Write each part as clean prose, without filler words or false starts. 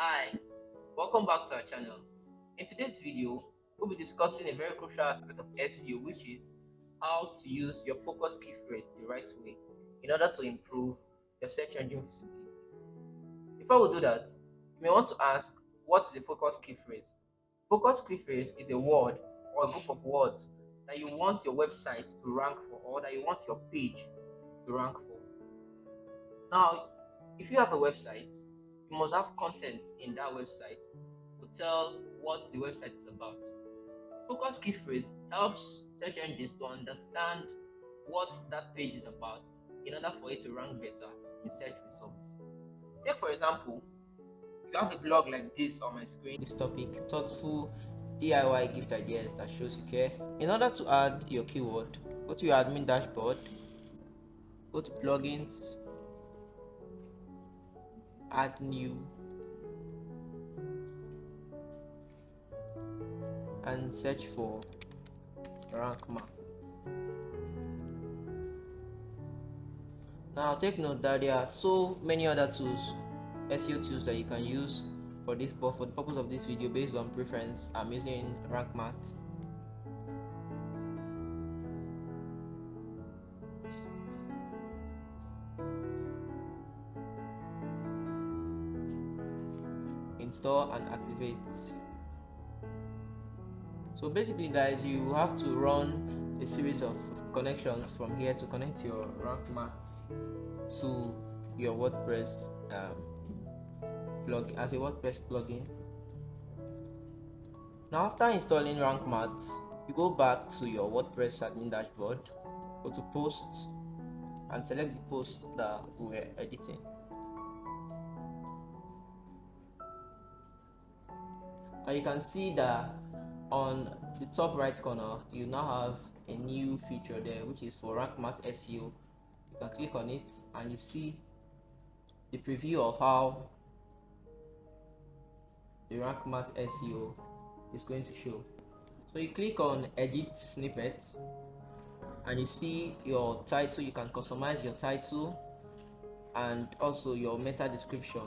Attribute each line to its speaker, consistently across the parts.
Speaker 1: Hi, welcome back to our channel. In today's video, we'll be discussing a very crucial aspect of SEO, which is how to use your focus key phrase the right way in order to improve your search engine visibility. Before we do that, you may want to ask, what is a focus key phrase? Focus key phrase is a word or a group of words that you want your website to rank for, or that you want your page to rank for. Now, if you have a website, you must have content in that website to tell what the website is about. Focus key phrase helps search engines to understand what that page is about in order for it to rank better in search results. Take for example, you have a blog like this on my screen. This topic, thoughtful DIY gift ideas that shows you care. In order to add your keyword, go to your admin dashboard, go to plugins, add new, and search for rank mark. Now take note that there are so many other tools, SEO tools, that you can use for this, but for the purpose of this video, based on preference, I'm using rank math. Install and activate. So basically guys, you have to run a series of connections from here to connect your rank math to your WordPress plug as a WordPress plugin. Now after installing rank math, you go back to your WordPress admin dashboard, go to posts and select the post that we're editing. And you can see that on the top right corner you now have a new feature there, which is for rank math SEO. You can click on it and you see the preview of how the rank math SEO is going to show. So you click on edit snippet and you see your title. You can customize your title and also your meta description.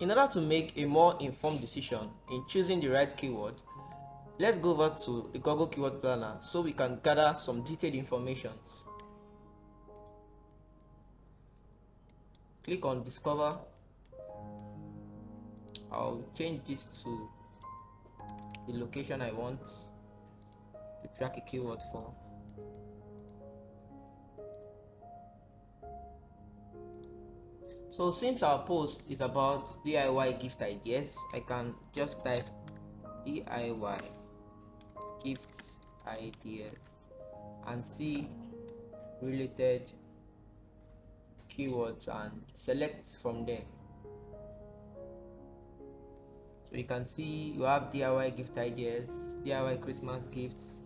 Speaker 1: In order to make a more informed decision in choosing the right keyword, let's go over to the Google Keyword Planner so we can gather some detailed information. Click on Discover. I'll change this to the location I want to track a keyword for. So since our post is about DIY gift ideas, I can just type DIY gift ideas and see related keywords and select from there. So you can see you have DIY gift ideas, DIY Christmas gifts.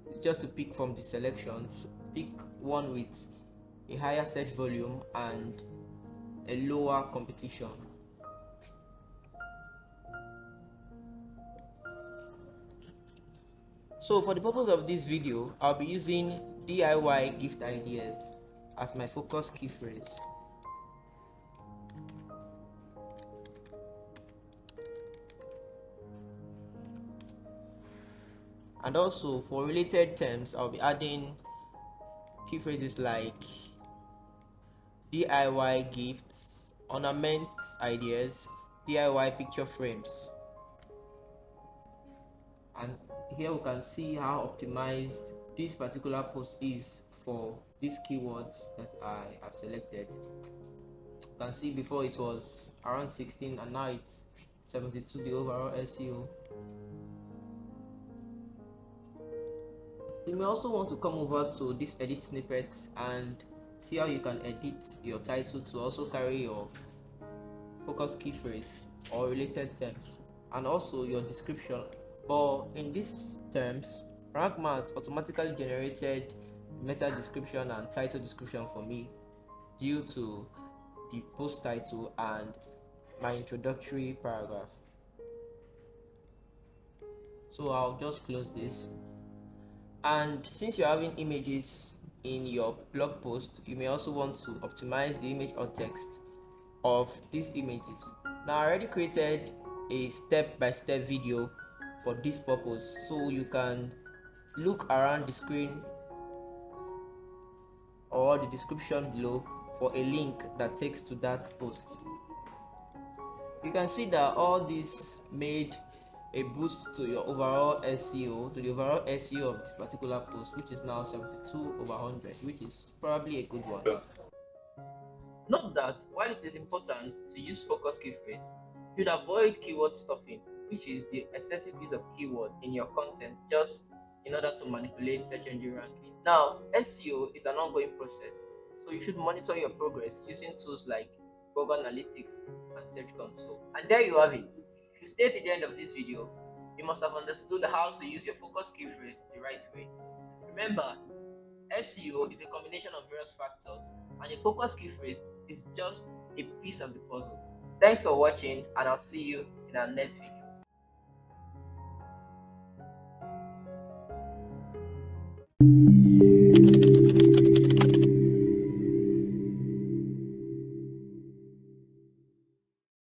Speaker 1: It's just to pick from the selections. Pick one with a higher search volume and a lower competition. So for the purpose of this video, I'll be using DIY gift ideas as my focus key phrase. And also for related terms, I'll be adding key phrases like DIY gifts, ornament ideas, DIY picture frames. And here we can see how optimized this particular post is for these keywords that I have selected. You can see before it was around 16 and now it's 72, the overall SEO. You may also want to come over to this edit snippet and see how you can edit your title to also carry your focus key phrase or related terms, and also your description. But in these terms, rank math automatically generated meta description and title description for me due to the post title and my introductory paragraph. So I'll just close this. And since you're having images in your blog post, you may also want to optimize the image or text of these images. Now I already created a step-by-step video for this purpose, so you can look around the screen or the description below for a link that takes to that post. You can see that all this made a boost to your overall SEO, to the overall SEO of this particular post, which is now 72 over 100, which is probably a good one. Note that while it is important to use focus keyphrase, you should avoid keyword stuffing, which is the excessive use of keyword in your content just in order to manipulate search engine ranking. Now, SEO is an ongoing process, so you should monitor your progress using tools like Google Analytics and Search Console. And there you have it. If you stayed to the end of this video, you must have understood how to use your focus keyphrase the right way. Remember, SEO is a combination of various factors, and a focus keyphrase is just a piece of the puzzle. Thanks for watching, and I'll see you in our next video.